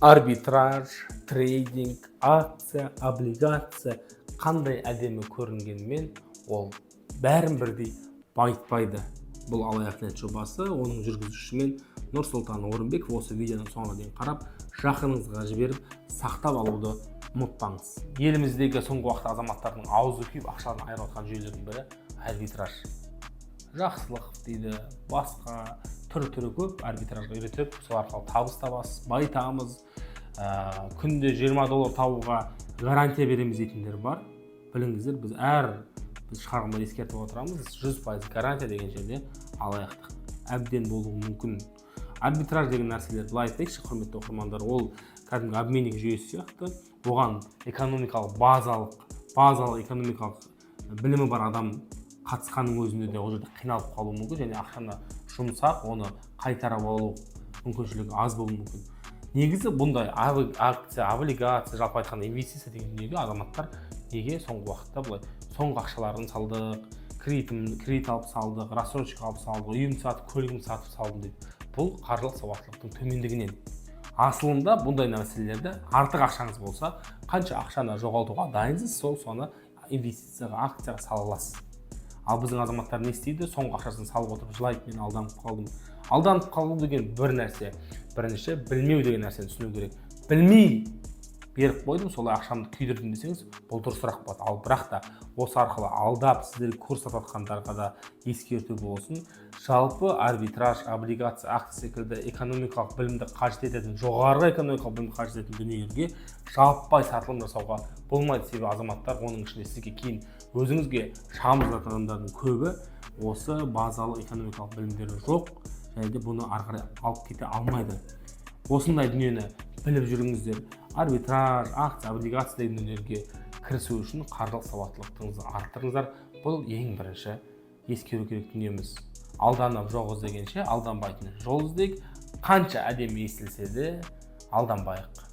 Арбитраж, трейдинг, акция, облигация қандай әдемі көрінгенмен ол бәрін бірдей байытпайды. Бұл алаяқ-нет жобасы, оның жүргізушісімен Нұрсұлтан Орынбеков. Осы видеоны соңына дейін қарап, жақыныңызға жіберіп, сақтап алуды ұмытпаңыз. Еліміздегі соңғы уақытта азаматтардың аузы күйіп ақшадан айырып отқан жүйелердің бірі арбитраж. Жақсылық дейді, басқа түрі көп арбитражға үйретіп, сол арқылы табыс табасыз, байтамыз, күнде $20 табуға гарантия береміз дейтіндер бар. Біліңіздер, біз шығарғанда ескертіп отырамыз, 100% гарантия деген жерде алаяқтық әбден болуы мүмкін. Арбитраж деген нәрселер, былай айтайықшы, құрметті оқырмандар, ол кәдімгі обменник жүйесі сияқты. Оған экономикалық базалық экономикалық білімі бар адам қатысқанның өзінде де ол жерде қиналып қалуы мүмкін, және ақшаны жұмсақ, оны қайтарып алу мүмкіншілігі аз болуы мүмкін. Негізі бұндай акция, облигация, жалпы айтқанда инвестиция деген дүниеге азаматтар неге соңғы уақытта бұлай соңғы ақшаларын салдық, кредит алып салдық, рассрочка алып салдық, үйім сатып, көлігім сатып салдым деп. Бұл қаржылық сауаттылықтың төмендігінен. Асылында бұндай мәселелерді артық ақшаңыз болса, қанша ақшаны жоғалтуға дайынсыз, соны инвестицияға, акцияға сала аласыз. Ал біздің азаматтар не істейді? Соңғы ақшасын салып отырып, жылайды, мен алданып қалдым. Алданып қалу деген бір нәрсе. Бірінші, білмеу деген нәрсені түсіну керек. Білмей беріп қойдым, солай ақшамды күйдірдім десеңіз, бұл дұрысырақ болады. Ал бірақ та осы арқылы алдап сіздерге көрсетіп жатқандарға да ескерту болсын. Жалпы арбитраж, облигация, акция секілді экономикалық білімді қажет ететін, жоғары экономикалық білімді қажет ететін дүниелерге жаппай сатылым жасауға болмайды. Себебі азаматтар, оның ішінде сізге кейін өзіңізге шағым жазатын адамдардың көбі осы базалық экономикалық білімдері жоқ, және де бұны ары қарай алып кете алмайды. Осындай дүниені біліп жүріңіздер. Арбитраж, акция, облигация деген дүниелерге кірісу үшін қаржылық сауаттылықтарыңызды арттырыңыздар. Бұл ең бірінші ескеру керек дүниеміз. Алданып жоқ іздегенше алданбайтын жол іздейік. Қанша әдемі естілсе де алданбайық.